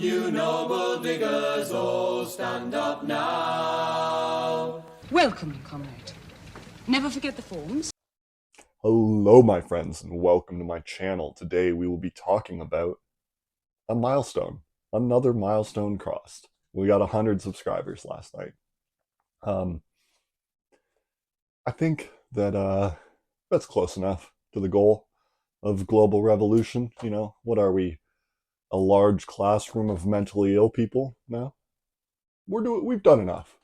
You noble diggers, all stand up now. Welcome, comrade. Never forget the forms. Hello, my friends, and welcome to my channel. Today we will be talking about a milestone, another milestone crossed. We got 100 subscribers last night. I think that that's close enough to the goal of global revolution. You know, what are we? A large classroom of mentally ill people now? We've done enough.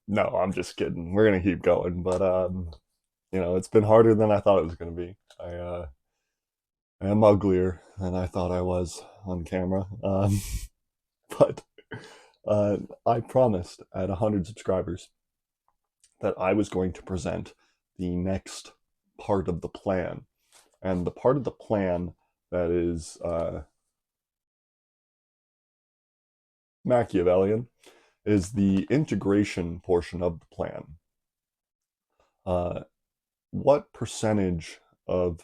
No, I'm just kidding. We're gonna keep going, but you know, it's been harder than I thought it was gonna be. I am uglier than I thought I was on camera. But I promised at 100 subscribers that I was going to present the next part of the plan. And the part of the plan that is Machiavellian is the integration portion of the plan. What percentage of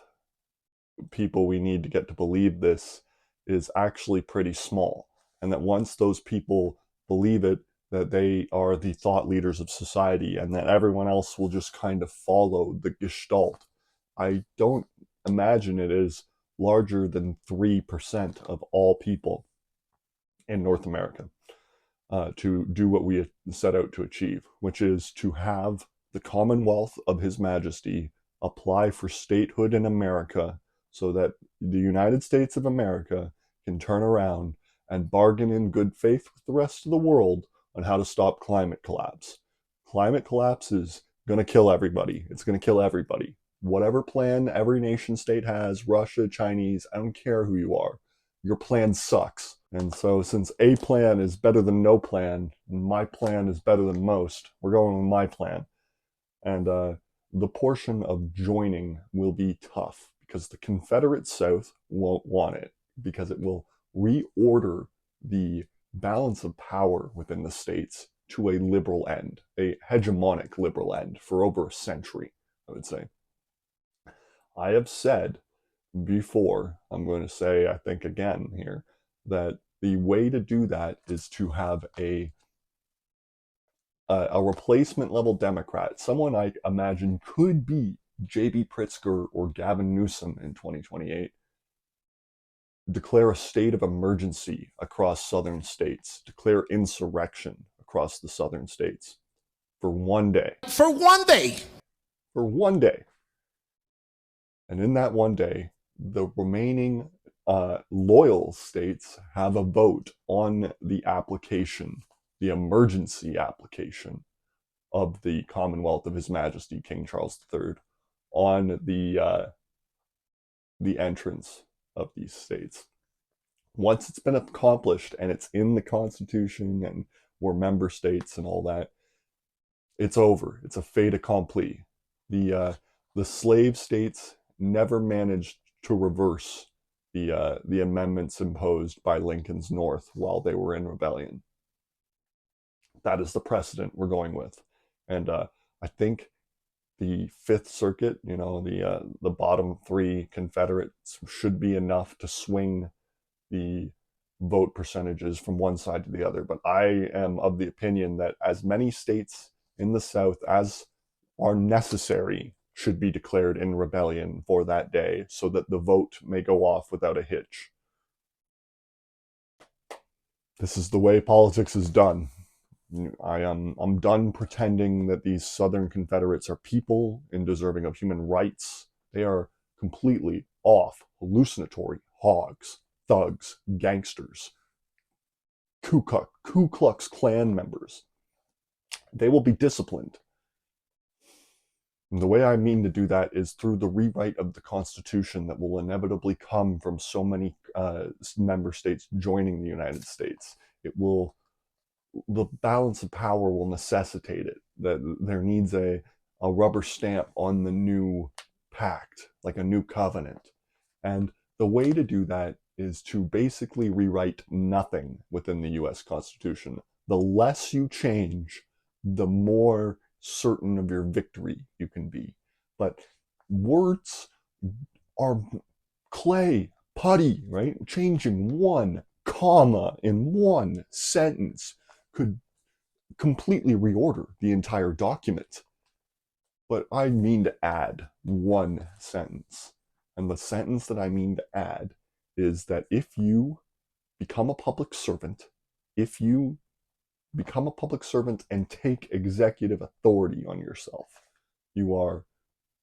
people we need to get to believe this is actually pretty small, and that once those people believe it, that they are the thought leaders of society and that everyone else will just kind of follow the gestalt. I don't imagine it is larger than 3% of all people in North America to do what we set out to achieve, which is to have the Commonwealth of His Majesty apply for statehood in America so that the United States of America can turn around and bargain in good faith with the rest of the world on how to stop climate collapse. Climate collapse is going to kill everybody. It's going to kill everybody. Whatever plan every nation state has, Russia, Chinese, I don't care who you are, your plan sucks. And so since a plan is better than no plan, and my plan is better than most, we're going with my plan. And the portion of joining will be tough because the Confederate South won't want it, because it will reorder the balance of power within the states to a liberal end, a hegemonic liberal end for over a century, I would say. I have said before, I'm going to say, I think again here, that the way to do that is to have a replacement level Democrat, someone I imagine could be J.B. Pritzker or Gavin Newsom in 2028, declare a state of emergency across southern states, declare insurrection across the southern states for one day. For one day. For one day. And in that one day, the remaining loyal states have a vote on the application, the emergency application of the Commonwealth of His Majesty King Charles III on the entrance of these states. Once it's been accomplished and it's in the Constitution and we're member states and all that, it's over. It's a fait accompli. The slave states never managed to reverse the amendments imposed by Lincoln's North while they were in rebellion. That is the precedent we're going with. And I think the Fifth Circuit, you know, the bottom three Confederates should be enough to swing the vote percentages from one side to the other. But I am of the opinion that as many states in the South as are necessary should be declared in rebellion for that day so that the vote may go off without a hitch. This is the way politics is done. I'm done pretending that these Southern Confederates are people and deserving of human rights. They are completely off, hallucinatory hogs, thugs, gangsters, Ku Klux Klan members. They will be disciplined. And the way I mean to do that is through the rewrite of the Constitution that will inevitably come from so many member states joining the United States. The balance of power will necessitate it, that there needs a rubber stamp on the new pact, like a new covenant. And the way to do that is to basically rewrite nothing within the US Constitution. The less you change, the more certain of your victory you can be. But words are clay putty, right? Changing one comma in one sentence could completely reorder the entire document. But I mean to add one sentence. And the sentence that I mean to add is that if you become a public servant, if you become a public servant and take executive authority on yourself, you are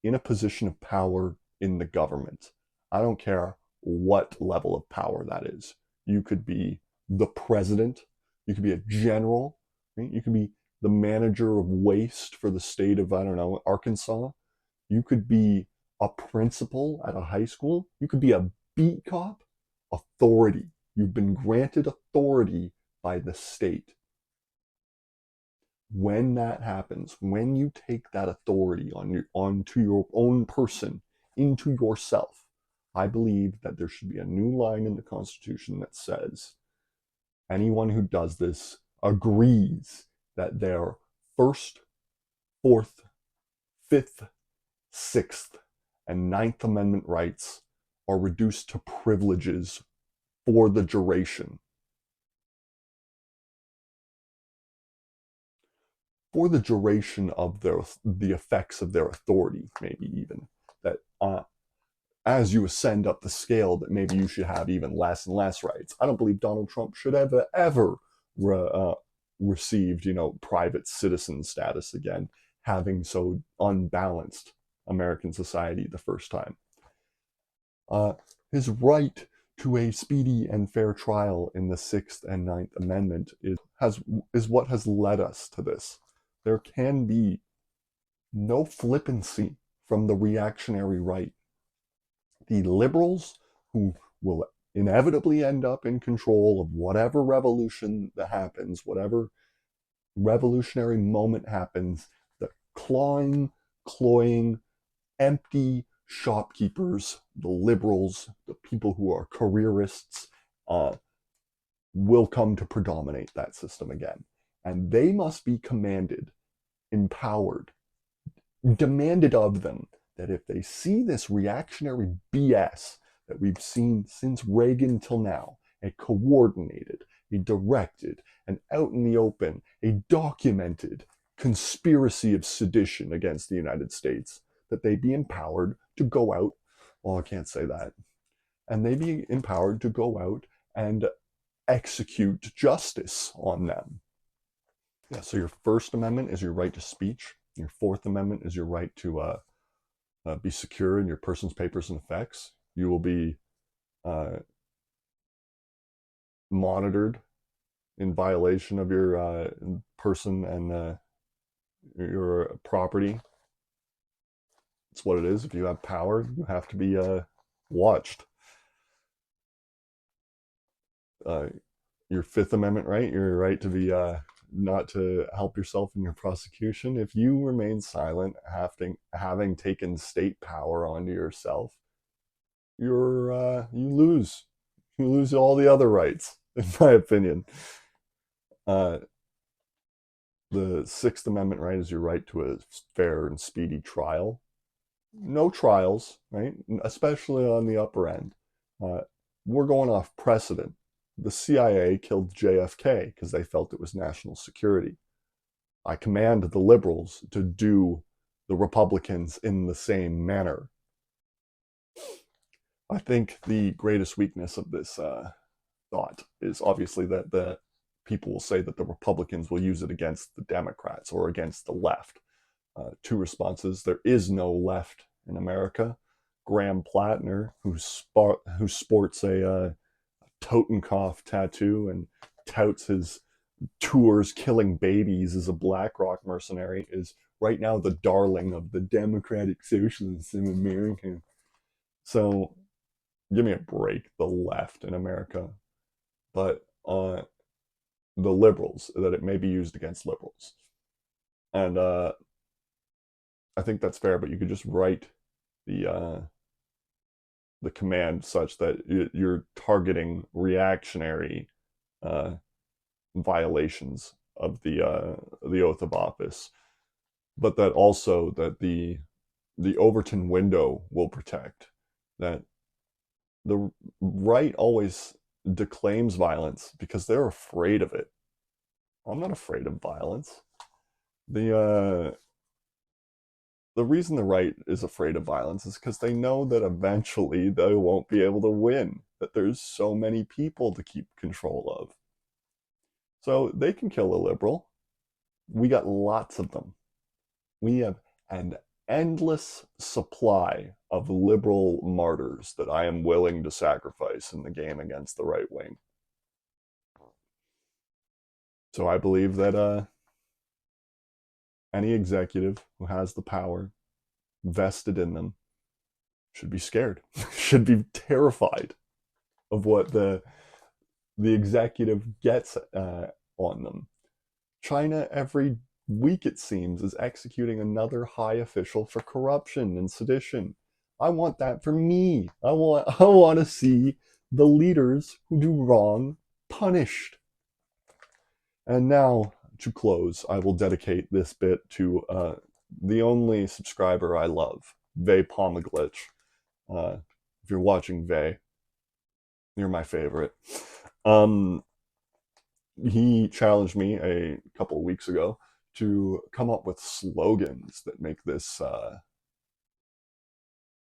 in a position of power in the government. I don't care what level of power that is. You could be the president, you could be a general, right? You could be the manager of waste for the state of, I don't know, Arkansas. You could be a principal at a high school. You could be a beat cop. Authority. You've been granted authority by the state. When that happens, when you take that authority onto your own person, into yourself, I believe that there should be a new line in the Constitution that says anyone who does this agrees that their first, fourth, fifth, sixth, and ninth Amendment rights are reduced to privileges for the duration. For the duration of the effects of their authority, maybe even that as you ascend up the scale, that maybe you should have even less and less rights. I don't believe Donald Trump should ever received, private citizen status again, having so unbalanced American society the first time. His right to a speedy and fair trial in the Sixth and Ninth Amendment is what has led us to this. There can be no flippancy from the reactionary right. The liberals, who will inevitably end up in control of whatever revolution that happens, whatever revolutionary moment happens, the clawing, cloying, empty shopkeepers, the liberals, the people who are careerists, will come to predominate that system again. And they must be commanded, empowered, demanded of them that if they see this reactionary BS that we've seen since Reagan till now, a coordinated, a directed, an out in the open, a documented conspiracy of sedition against the United States, that they be empowered to go out, well, I can't say that, and they be empowered to go out and execute justice on them. Yeah, so your First Amendment is your right to speech. Your Fourth Amendment is your right to be secure in your person's papers and effects. You will be monitored in violation of your person and your property. It's what it is. If you have power, you have to be watched. Your Fifth Amendment right, your right to be not to help yourself in your prosecution. If you remain silent, having taken state power onto yourself, you lose. You lose all the other rights, in my opinion. The Sixth Amendment right is your right to a fair and speedy trial. No trials, right? Especially on the upper end. We're going off precedent. The CIA killed JFK because they felt it was national security. I command the liberals to do the Republicans in the same manner. I think the greatest weakness of this thought is obviously that the people will say that the Republicans will use it against the Democrats or against the left. Two responses. There is no left in America. Graham Plattner, who sports a Totenkopf tattoo and touts his tours killing babies as a BlackRock mercenary, is right now the darling of the Democratic Socialists in America. So give me a break, the left in America. But the liberals, that it may be used against liberals. And I think that's fair, but you could just write the command such that you're targeting reactionary violations of the oath of office, but that also that the Overton window will protect, that the right always declaims violence because they're afraid of it. I'm not afraid of violence. The reason the right is afraid of violence is because they know that eventually they won't be able to win, that there's so many people to keep control of. So they can kill a liberal. We got lots of them. We have an endless supply of liberal martyrs that I am willing to sacrifice in the game against the right wing. So I believe that any executive who has the power vested in them should be scared, should be terrified of what the executive gets on them. China, every week it seems, is executing another high official for corruption and sedition. I want that for me. I want to see the leaders who do wrong punished. And now, to close, I will dedicate this bit to the only subscriber I love, VaePomegGlitch. If you're watching Vae, you're my favorite. He challenged me a couple of weeks ago to come up with slogans that make this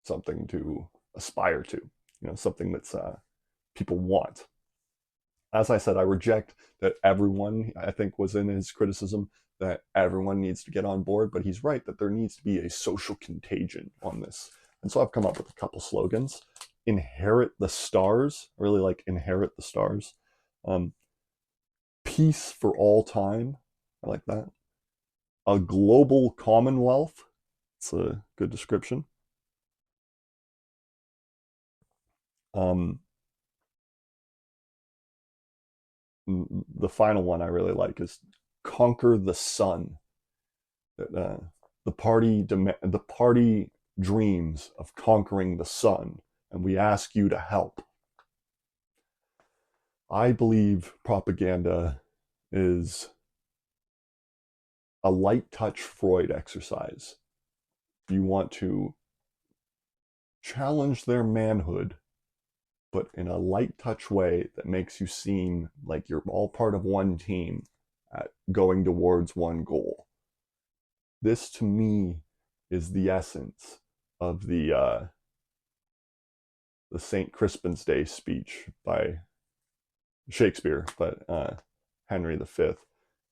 something to aspire to, something that's people want. As I said, I reject that everyone, I think was in his criticism, that everyone needs to get on board, but he's right that there needs to be a social contagion on this. And so I've come up with a couple slogans. Inherit the stars. I really like inherit the stars. Peace for all time. I like that. A global commonwealth. It's a good description. The final one I really like is conquer the sun. That the party dreams of conquering the sun, and we ask you to help. I believe propaganda is a light touch Freud exercise. You want to challenge their manhood, but in a light touch way that makes you seem like you're all part of one team at going towards one goal. This to me is the essence of the St. Crispin's Day speech by Shakespeare, but Henry V.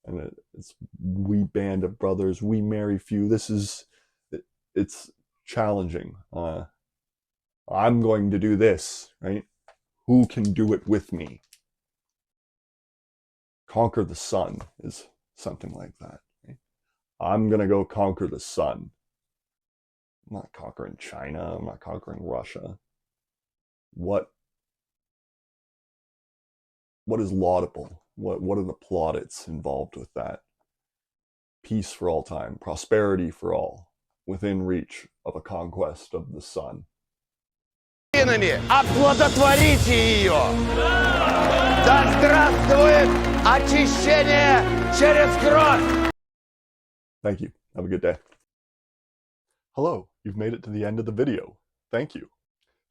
And it's we band of brothers, we merry few. It's challenging. I'm going to do this, right? Who can do it with me? Conquer the sun is something like that. Right? I'm going to go conquer the sun. I'm not conquering China. I'm not conquering Russia. What is laudable? What are the plaudits involved with that? Peace for all time, prosperity for all, within reach of a conquest of the sun. Оплодотворите ее! Да здравствует очищение через кровь! Thank you. Have a good day. Hello, you've made it to the end of the video. Thank you.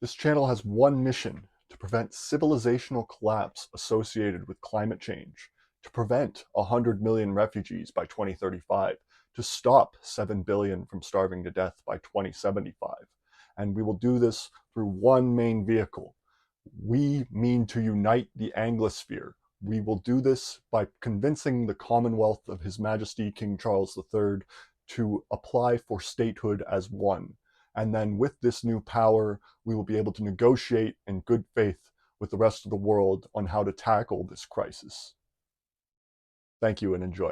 This channel has one mission: to prevent civilizational collapse associated with climate change, to prevent 100 million refugees by 2035, to stop 7 billion from starving to death by 2075. And we will do this through one main vehicle. We mean to unite the Anglosphere. We will do this by convincing the Commonwealth of His Majesty King Charles III to apply for statehood as one. And then with this new power, we will be able to negotiate in good faith with the rest of the world on how to tackle this crisis. Thank you and enjoy.